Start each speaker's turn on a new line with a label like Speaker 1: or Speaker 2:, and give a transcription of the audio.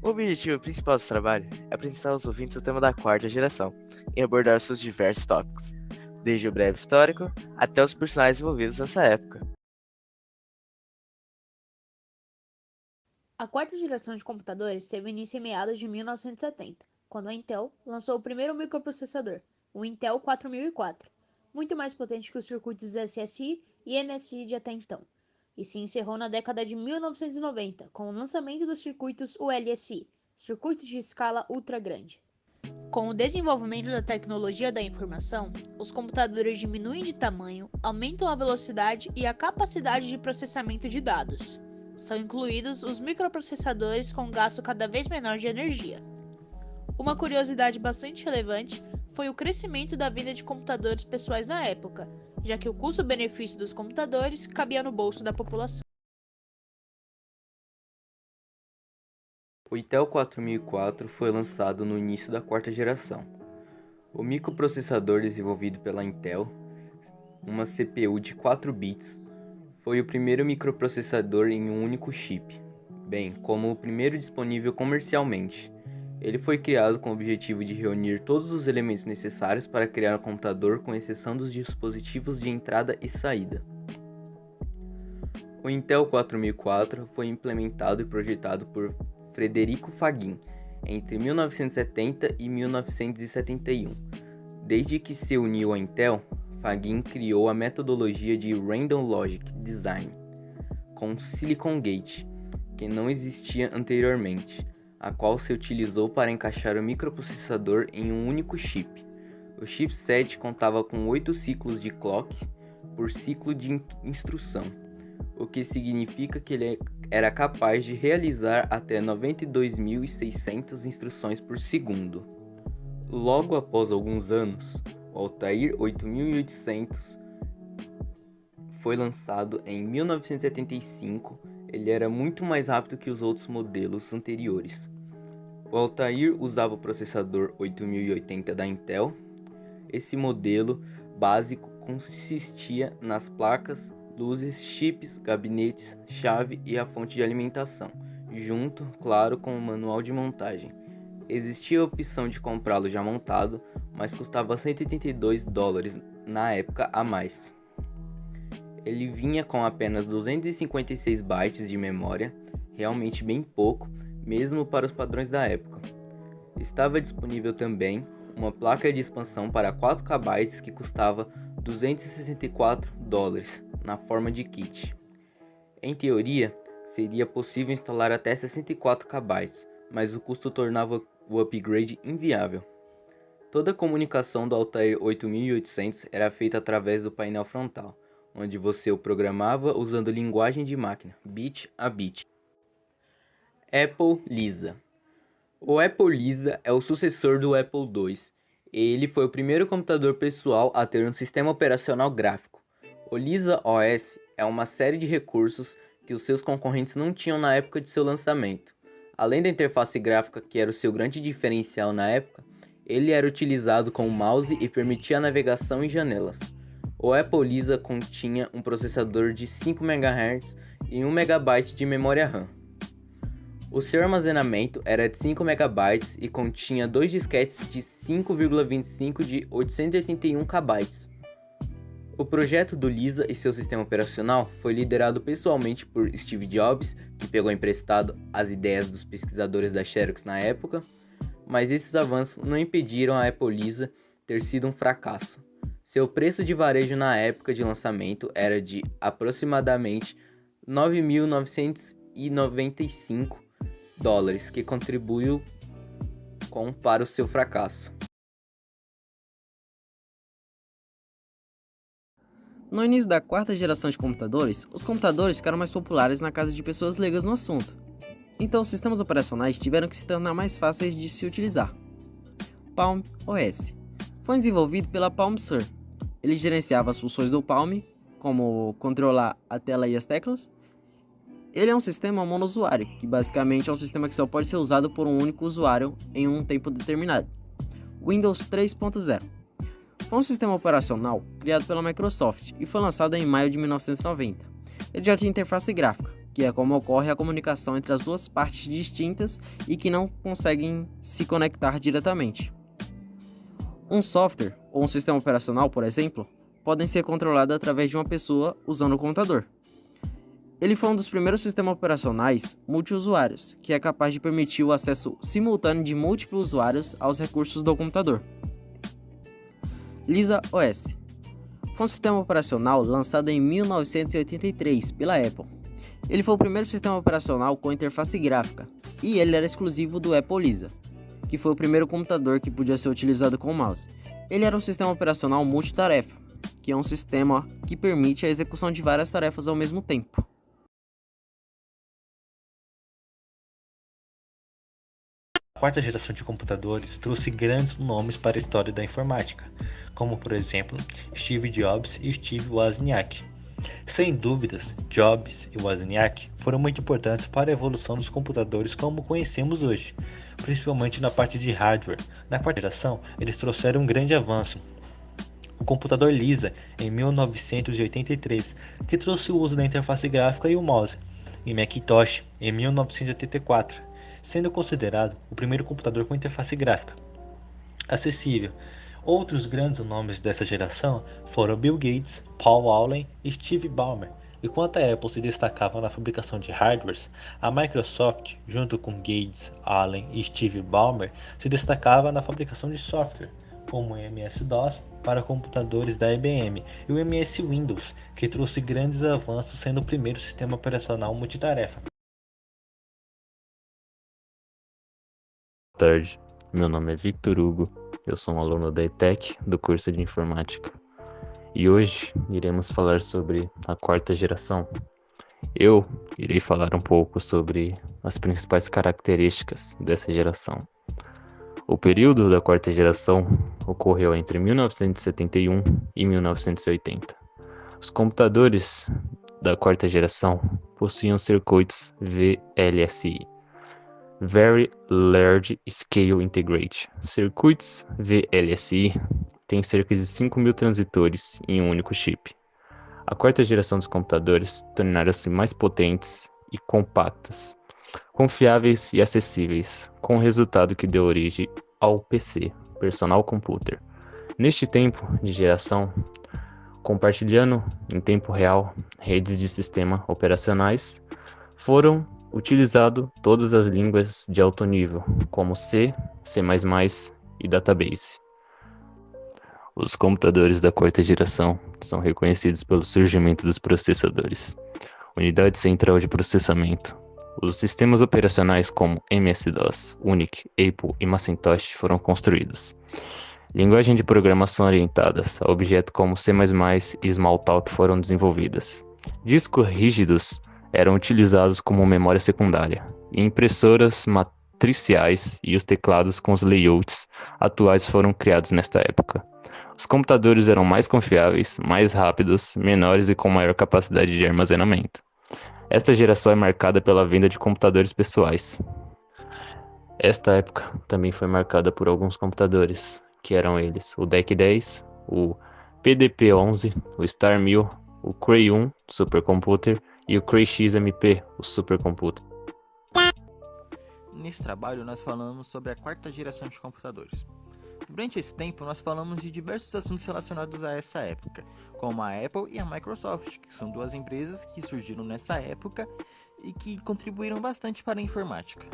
Speaker 1: O objetivo principal desse trabalho é apresentar aos ouvintes o tema da quarta geração e abordar seus diversos tópicos, desde o breve histórico até os personagens envolvidos nessa época.
Speaker 2: A quarta geração de computadores teve início em meados de 1970, quando a Intel lançou o primeiro microprocessador, o Intel 4004, muito mais potente que os circuitos SSI e NSI de até então, e se encerrou na década de 1990 com o lançamento dos circuitos ULSI, circuitos de escala ultra grande. Com o desenvolvimento da tecnologia da informação, os computadores diminuem de tamanho, aumentam a velocidade e a capacidade de processamento de dados. São incluídos os microprocessadores com gasto cada vez menor de energia. Uma curiosidade bastante relevante foi o crescimento da venda de computadores pessoais na época, já que o custo-benefício dos computadores cabia no bolso da população.
Speaker 3: O Intel 4004 foi lançado no início da quarta geração. O microprocessador desenvolvido pela Intel, uma CPU de 4 bits, foi o primeiro microprocessador em um único chip, bem como o primeiro disponível comercialmente. Ele foi criado com o objetivo de reunir todos os elementos necessários para criar um computador, com exceção dos dispositivos de entrada e saída. O Intel 4004 foi implementado e projetado por Frederico Faguin entre 1970 e 1971. Desde que se uniu à Intel, Faguin criou a metodologia de Random Logic Design com Silicon Gate, que não existia anteriormente, a qual se utilizou para encaixar o microprocessador em um único chip. O chipset contava com 8 ciclos de clock por ciclo de instrução, o que significa que ele era capaz de realizar até 92.600 instruções por segundo. Logo após alguns anos, o Altair 8800 foi lançado em 1975. Ele era muito mais rápido que os outros modelos anteriores. O Altair usava o processador 8080 da Intel. Esse modelo básico consistia nas placas, luzes, chips, gabinetes, chave e a fonte de alimentação, junto, claro, com o manual de montagem. Existia a opção de comprá-lo já montado, mas custava $182 na época a mais. Ele vinha com apenas 256 bytes de memória, realmente bem pouco, mesmo para os padrões da época. Estava disponível também uma placa de expansão para 4 KB que custava $264 na forma de kit. Em teoria, seria possível instalar até 64 KB, mas o custo tornava o upgrade inviável. Toda a comunicação do Altair 8800 era feita através do painel frontal, onde você o programava usando linguagem de máquina, bit a bit. Apple Lisa. O Apple Lisa é o sucessor do Apple II. Ele foi o primeiro computador pessoal a ter um sistema operacional gráfico. O Lisa OS é uma série de recursos que os seus concorrentes não tinham na época de seu lançamento. Além da interface gráfica, que era o seu grande diferencial na época, ele era utilizado com o mouse e permitia a navegação em janelas. O Apple Lisa continha um processador de 5 MHz e 1 MB de memória RAM. O seu armazenamento era de 5 MB e continha 2 disquetes de 5,25 de 881 KB. O projeto do Lisa e seu sistema operacional foi liderado pessoalmente por Steve Jobs, que pegou emprestado as ideias dos pesquisadores da Xerox na época, mas esses avanços não impediram a Apple Lisa ter sido um fracasso. Seu preço de varejo na época de lançamento era de aproximadamente $9.995, que contribuiu para o seu fracasso.
Speaker 4: No início da quarta geração de computadores, os computadores ficaram mais populares na casa de pessoas leigas no assunto. Então os sistemas operacionais tiveram que se tornar mais fáceis de se utilizar. Palm OS foi desenvolvido pela Palm Sur. Ele gerenciava as funções do Palm, como controlar a tela e as teclas. Ele é um sistema monousuário, que basicamente é um sistema que só pode ser usado por um único usuário em um tempo determinado. Windows 3.0 foi um sistema operacional criado pela Microsoft e foi lançado em maio de 1990. Ele já tinha interface gráfica, que é como ocorre a comunicação entre as duas partes distintas e que não conseguem se conectar diretamente. Um software ou um sistema operacional, por exemplo, podem ser controlados através de uma pessoa usando o computador. Ele foi um dos primeiros sistemas operacionais multiusuários, que é capaz de permitir o acesso simultâneo de múltiplos usuários aos recursos do computador. Lisa OS foi um sistema operacional lançado em 1983 pela Apple. Ele foi o primeiro sistema operacional com interface gráfica, e ele era exclusivo do Apple Lisa, que foi o primeiro computador que podia ser utilizado com o mouse. Ele era um sistema operacional multitarefa, que é um sistema que permite a execução de várias tarefas ao mesmo tempo.
Speaker 5: A quarta geração de computadores trouxe grandes nomes para a história da informática, como por exemplo Steve Jobs e Steve Wozniak. Sem dúvidas, Jobs e Wozniak foram muito importantes para a evolução dos computadores como conhecemos hoje, principalmente na parte de hardware. Na quarta geração, eles trouxeram um grande avanço. O computador Lisa, em 1983, que trouxe o uso da interface gráfica e o mouse, e Macintosh, em 1984, sendo considerado o primeiro computador com interface gráfica acessível. Outros grandes nomes dessa geração foram Bill Gates, Paul Allen e Steve Ballmer. Enquanto a Apple se destacava na fabricação de hardwares, a Microsoft, junto com Gates, Allen e Steve Ballmer, se destacava na fabricação de software, como o MS-DOS para computadores da IBM e o MS Windows, que trouxe grandes avanços sendo o primeiro sistema operacional multitarefa.
Speaker 6: Boa tarde, meu nome é Victor Hugo, eu sou um aluno da ETEC do curso de Informática e hoje iremos falar sobre a quarta geração. Eu irei falar um pouco sobre as principais características dessa geração. O período da quarta geração ocorreu entre 1971 e 1980. Os computadores da quarta geração possuíam circuitos VLSI. Very Large Scale Integrate. Circuitos VLSI têm cerca de 5.000 transitores em um único chip. A quarta geração dos computadores tornaram-se mais potentes e compactos, confiáveis e acessíveis, com o resultado que deu origem ao PC, Personal Computer. Neste tempo de geração, compartilhando em tempo real redes de sistema operacionais, foram utilizadas todas as línguas de alto nível, como C, C++ e Database. Os computadores da quarta geração são reconhecidos pelo surgimento dos processadores, unidade central de processamento. Os sistemas operacionais como MS-DOS, Unix, Apple e Macintosh foram construídos. Linguagem de programação orientadas a objetos como C++ e Smalltalk foram desenvolvidas. Discos rígidos eram utilizados como memória secundária, e impressoras matriciais e os teclados com os layouts atuais foram criados nesta época. Os computadores eram mais confiáveis, mais rápidos, menores e com maior capacidade de armazenamento. Esta geração é marcada pela venda de computadores pessoais. Esta época também foi marcada por alguns computadores, que eram eles o DEC 10, o PDP-11, o Star 1000, o Cray 1, supercomputer, e o Cray XMP, o supercomputer.
Speaker 7: Nesse trabalho nós falamos sobre a quarta geração de computadores. Durante esse tempo nós falamos de diversos assuntos relacionados a essa época, como a Apple e a Microsoft, que são duas empresas que surgiram nessa época e que contribuíram bastante para a informática.